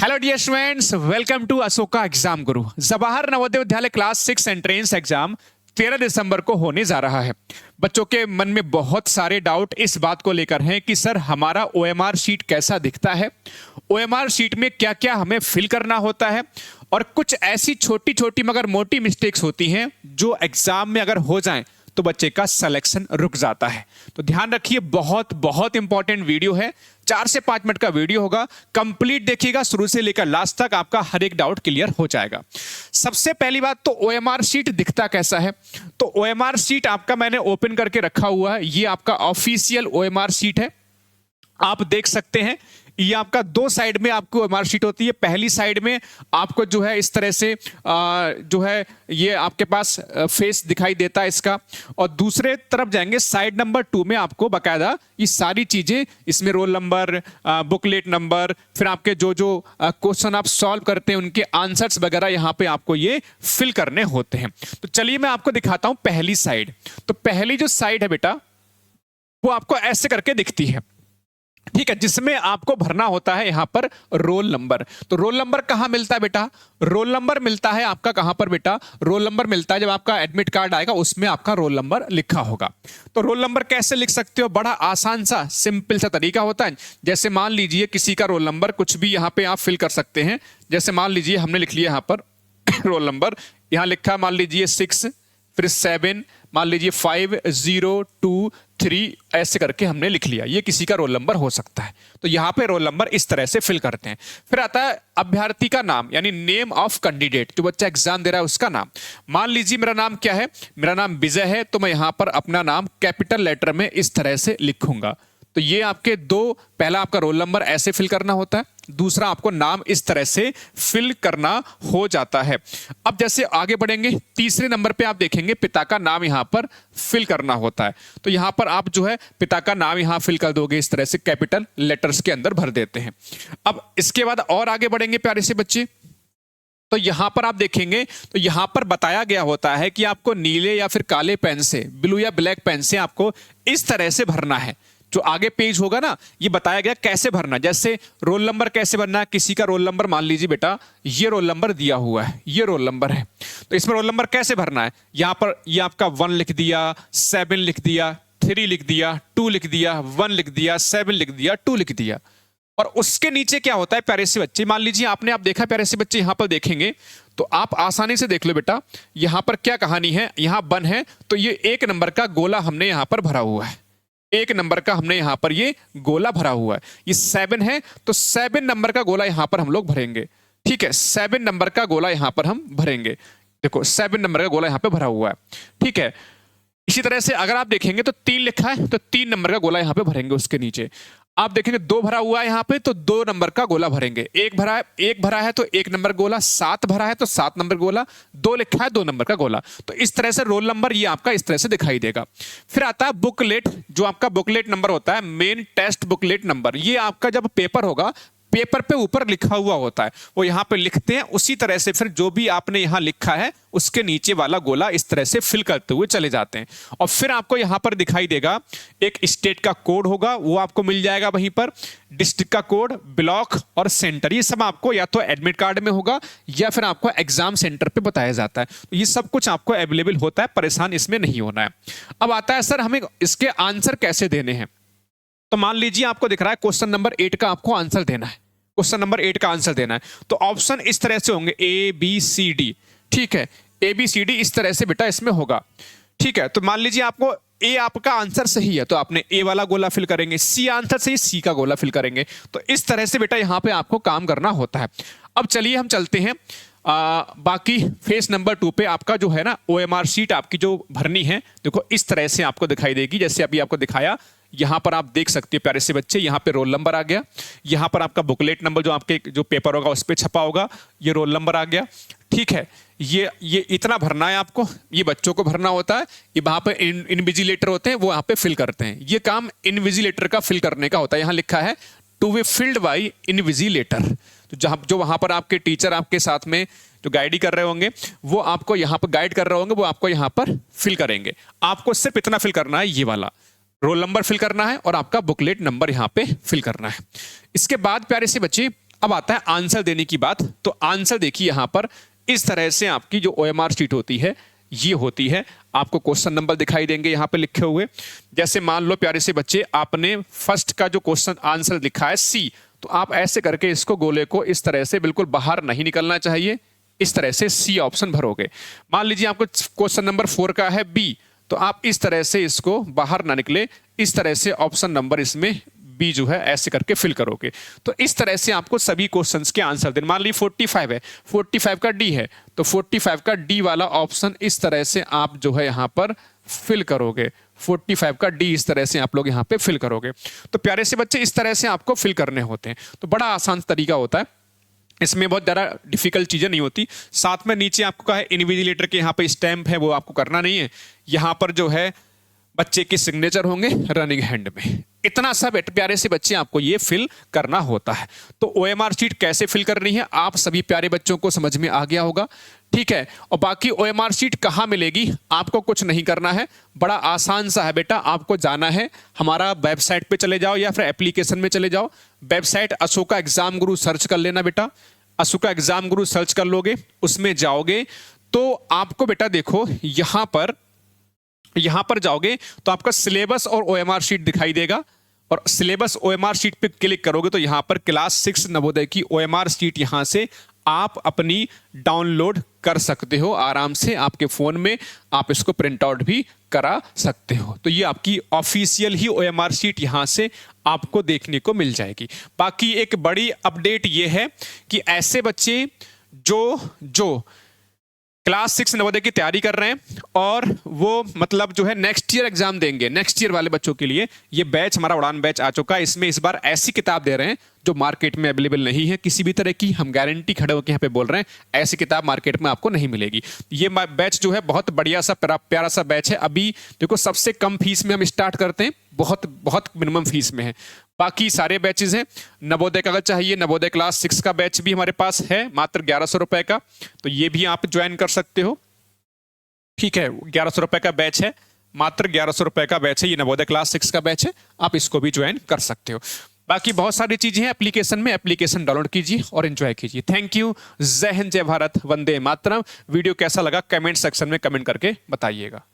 Hello dear students, welcome to Ashoka exam Guru. Jawahar Navodaya Vidyalaya class 6 entrance exam 13 दिसंबर को होने जा रहा है। बच्चों के मन में बहुत सारे डाउट इस बात को लेकर हैं कि सर हमारा ओएमआर शीट कैसा दिखता है, ओएमआर शीट में क्या क्या हमें फिल करना होता है, और कुछ ऐसी छोटी छोटी मगर मोटी मिस्टेक्स होती हैं जो एग्जाम में अगर हो जाएं तो बच्चे का सिलेक्शन रुक जाता है। तो ध्यान रखिए, बहुत बहुत इंपॉर्टेंट वीडियो है। 4 से 5 मिनट का वीडियो होगा, कंप्लीट देखिएगा शुरू से लेकर लास्ट तक, आपका हर एक डाउट क्लियर हो जाएगा। सबसे पहली बात तो ओएमआर शीट दिखता कैसा है। तो ओएमआर शीट आपका मैंने ओपन करके रखा हुआ है, ये आपका ऑफिशियल ओएमआर शीट है। आप देख सकते हैं ये आपका 2 साइड में आपको ओएमआर शीट होती है। पहली साइड में आपको जो है इस तरह से जो है ये आपके पास फेस दिखाई देता है इसका, और दूसरे तरफ जाएंगे साइड नंबर 2 में आपको बकायदा ये सारी चीजें, इसमें रोल नंबर, बुकलेट नंबर, फिर आपके जो जो क्वेश्चन आप सॉल्व करते हैं उनके आंसर्स वगैरह यहाँ पे आपको ये फिल करने होते हैं। तो चलिए मैं आपको दिखाता हूं पहली साइड। तो पहली जो साइड है बेटा वो आपको ऐसे करके दिखती है, ठीक है, जिसमें आपको भरना होता है यहां पर रोल नंबर। तो रोल नंबर कहां मिलता है बेटा? रोल नंबर मिलता है आपका कहां पर बेटा? रोल नंबर मिलता है जब आपका एडमिट कार्ड आएगा उसमें आपका रोल नंबर लिखा होगा। तो रोल नंबर कैसे लिख सकते हो? बड़ा आसान सा सिंपल सा तरीका होता है। जैसे मान लीजिए किसी का रोल नंबर कुछ भी यहां पे आप फिल कर सकते हैं। जैसे मान लीजिए हमने लिख लिया यहां पर रोल नंबर, यहां लिखा मान लीजिए 6, फिर 7, मान लीजिए 5, 0, 2, 3, ऐसे करके हमने लिख लिया। ये किसी का रोल नंबर हो सकता है। तो यहां पे रोल नंबर इस तरह से फिल करते हैं। फिर आता है अभ्यर्थी का नाम, यानी नेम ऑफ कैंडिडेट, जो बच्चा एग्जाम दे रहा है उसका नाम। मान लीजिए मेरा नाम क्या है, मेरा नाम विजय है, तो मैं यहां पर अपना नाम कैपिटल लेटर में इस तरह से लिखूंगा। तो ये आपके पहला आपका रोल नंबर ऐसे फिल करना होता है, दूसरा आपको नाम इस तरह से फिल करना हो जाता है। अब जैसे आगे बढ़ेंगे, तीसरे नंबर पे आप देखेंगे पिता का नाम यहां पर फिल करना होता है। तो यहां पर आप जो है पिता का नाम यहां फिल कर दोगे, इस तरह से कैपिटल लेटर्स के अंदर भर देते हैं। अब इसके बाद और आगे बढ़ेंगे प्यारे से बच्चे, तो यहां पर आप देखेंगे तो यहां पर बताया गया होता है कि आपको नीले या फिर काले पेन से, ब्लू या ब्लैक पेन से आपको इस तरह से भरना है। जो आगे पेज होगा ना, ये बताया गया कैसे भरना। जैसे रोल नंबर कैसे भरना है, किसी का रोल नंबर मान लीजिए बेटा ये रोल नंबर दिया हुआ है, ये रोल नंबर है, तो इसमें रोल नंबर कैसे भरना है। यहां पर ये आपका 1 लिख दिया, 7 लिख दिया, 3 लिख दिया, 2 लिख दिया, 1 लिख दिया, 7 लिख दिया, 2 लिख दिया। और उसके नीचे क्या होता है प्यारे से बच्चे, मान लीजिए आप देखा प्यारे से बच्चे, यहां पर देखेंगे तो आप आसानी से देख लो बेटा, यहां पर क्या कहानी है। यहां 1 है तो ये 1 नंबर का गोला हमने यहां पर भरा हुआ है, 1 नंबर का हमने यहां पर ये गोला भरा हुआ है। ये 7 है तो 7 नंबर का गोला यहां पर हम लोग भरेंगे, ठीक है, 7 नंबर का गोला यहां पर हम भरेंगे। देखो 7 नंबर का गोला यहां पे भरा हुआ है, ठीक है। इसी तरह से अगर आप देखेंगे तो 3 लिखा है तो 3 नंबर का गोला यहां पे भरेंगे। उसके नीचे आप देखेंगे 2 भरा हुआ है यहां पे, तो 2 नंबर का गोला भरेंगे। 1 भरा है तो 1 नंबर गोला, 7 भरा है तो 7 नंबर गोला, 2 लिखा है 2 नंबर का गोला। तो इस तरह से रोल नंबर ये आपका इस तरह से दिखाई देगा। फिर आता है बुकलेट, जो आपका बुकलेट नंबर होता है, मेन टेस्ट बुकलेट नंबर। ये आपका जब पेपर होगा, पेपर पे ऊपर लिखा हुआ होता है, वो यहां पे लिखते हैं। उसी तरह से फिर जो भी आपने यहां लिखा है उसके नीचे वाला गोला इस तरह से फिल करते हुए चले जाते हैं। और फिर आपको यहां पर दिखाई देगा एक स्टेट का कोड होगा, वो आपको मिल जाएगा वहीं पर, डिस्ट्रिक्ट का कोड, ब्लॉक और सेंटर। ये सब आपको या तो एडमिट कार्ड में होगा या फिर आपको एग्जाम सेंटर पे बताया जाता है। तो ये सब कुछ आपको अवेलेबल होता है, परेशान इसमें नहीं होना है। अब आता है सर हमें इसके आंसर कैसे देने हैं। तो मान लीजिए आपको दिख रहा है क्वेश्चन नंबर 8 का आपको आंसर देना है, क्वेश्चन नंबर 8 का आंसर देना है। तो ऑप्शन इस तरह से होंगे ABCD, ठीक है, ABCD इस तरह से बेटा इसमें होगा, ठीक है। तो मान लीजिए आपको A आपका आंसर सही है तो आपने A वाला गोला फिल करेंगे, C आंसर सही, C का गोला फिल करेंगे। तो इस तरह से बेटा यहां पे आपको काम करना होता है। अब चलिए हम चलते हैं बाकी फेस नंबर 2 पे। आपका जो है ना OMR शीट आपकी जो भरनी है, देखो इस तरह से आपको दिखाई देगी। जैसे अभी आपको दिखाया, यहां पर आप देख सकते हैं प्यारे से बच्चे, यहां पे रोल नंबर आ गया, यहां पर आपका बुकलेट नंबर जो आपके जो पेपर होगा उस पर छपा होगा, ये रोल नंबर आ गया, ठीक है। ये इतना भरना है आपको, ये बच्चों को भरना होता है। ये वहां पे इनविजिलेटर होते हैं, वो वहां पे फिल करते हैं। ये काम इनविजिलेटर का फिल करने का होता है। यहां लिखा है to be filled by invigilator. तो जहां जो वहां पर आपके टीचर आपके साथ में जो गाइड कर रहे होंगे, वो आपको यहां पर गाइड कर रहे होंगे, वो आपको यहां पर फिल करेंगे। आपको सिर्फ इतना फिल करना है, ये वाला रोल नंबर फिल करना है और आपका बुकलेट नंबर यहां पे फिल करना है। इसके बाद प्यारे से बच्चे अब आता है आंसर देने की बात। तो आंसर देखिए यहां पर इस तरह से आपकी जो ओएमआर शीट होती है ये होती है। आपको क्वेश्चन नंबर दिखाई देंगे यहां पे लिखे हुए। जैसे मान लो प्यारे से बच्चे आपने फर्स्ट का जो क्वेश्चन आंसर लिखा है सी, तो आप ऐसे करके इसको गोले को इस तरह से बिल्कुल बाहर नहीं निकलना चाहिए, इस तरह से सी ऑप्शन भरोगे। मान लीजिए आपको क्वेश्चन नंबर 4 का है बी, तो आप इस तरह से इसको बाहर ना निकले, इस तरह से ऑप्शन नंबर इसमें बी जो है ऐसे करके फिल करोगे। तो इस तरह से आपको सभी क्वेश्चंस के आंसर देने। मान लीजिए 45 है, 45 का डी है, तो 45 का डी वाला ऑप्शन इस तरह से आप जो है यहां पर फिल करोगे। 45 का डी इस तरह से आप लोग यहां पे फिल करोगे। तो प्यारे से बच्चे इस तरह से आपको फिल करने होते हैं। तो बड़ा आसान तरीका होता है, इसमें बहुत ज़्यादा डिफिकल्ट चीज़ें नहीं होती। साथ में नीचे आपको कहा है इन्विजिलेटर के यहाँ पे स्टैंप है, वो आपको करना नहीं है। यहाँ पर जो है बच्चे के सिग्नेचर होंगे रनिंग हैंड में। इतना सब प्यारे से बच्चे आपको ये फिल करना होता है। तो ओएमआर शीट कैसे फिल करनी है आप सभी प्यारे बच्चों को समझ में आ गया होगा, ठीक है। और बाकी ओएमआर शीट कहाँ मिलेगी, आपको कुछ नहीं करना है, बड़ा आसान सा है बेटा। आपको जाना है हमारा वेबसाइट पे चले जाओ या फिर एप्लीकेशन में चले जाओ। वेबसाइट अशोका एग्जाम गुरु सर्च कर लेना बेटा। अशोका एग्जाम गुरु सर्च कर लोगे, उसमें जाओगे तो आपको बेटा देखो यहां पर जाओगे तो आपका सिलेबस और ओएमआर शीट दिखाई देगा। और सिलेबस ओएमआर शीट पे क्लिक करोगे तो यहां पर क्लास 6 नवोदय की ओएमआर शीट यहां से आप अपनी डाउनलोड कर सकते हो आराम से। आपके फोन में आप इसको प्रिंट आउट भी करा सकते हो। तो ये आपकी ऑफिशियल ही ओएमआर शीट यहां से आपको देखने को मिल जाएगी। बाकी एक बड़ी अपडेट ये है कि ऐसे बच्चे जो क्लास 6 नवोदय की तैयारी कर रहे हैं और वो मतलब जो है नेक्स्ट ईयर एग्जाम देंगे, नेक्स्ट ईयर वाले बच्चों के लिए ये बैच हमारा उड़ान बैच आ चुका है। इसमें इस बार ऐसी किताब दे रहे हैं जो मार्केट में अवेलेबल नहीं है किसी भी तरह की। हम गारंटी खड़े होकर यहाँ पे बोल रहे हैं, ऐसी किताब मार्केट में आपको नहीं मिलेगी। ये बैच जो है बहुत बढ़िया सा प्यारा सा बैच है। अभी देखो सबसे कम फीस में हम स्टार्ट करते हैं, बहुत बहुत मिनिमम फीस में है। बाकी सारे बैचेज हैं। नवोदय का अगर चाहिए, नवोदय क्लास 6 का बैच भी हमारे पास है मात्र 1100 रुपए का, तो ये भी आप ज्वाइन कर सकते हो, ठीक है। 1100 रुपए का बैच है, मात्र 1100 रुपए का बैच है, ये नवोदय क्लास 6 का बैच है, आप इसको भी ज्वाइन कर सकते हो। बाकी बहुत सारी चीजें हैं एप्लीकेशन में, एप्लीकेशन डाउनलोड कीजिए और एंजॉय कीजिए। Thank you. जय हिंद, जय भारत, वंदे मातरम। वीडियो कैसा लगा कमेंट सेक्शन में कमेंट करके बताइएगा।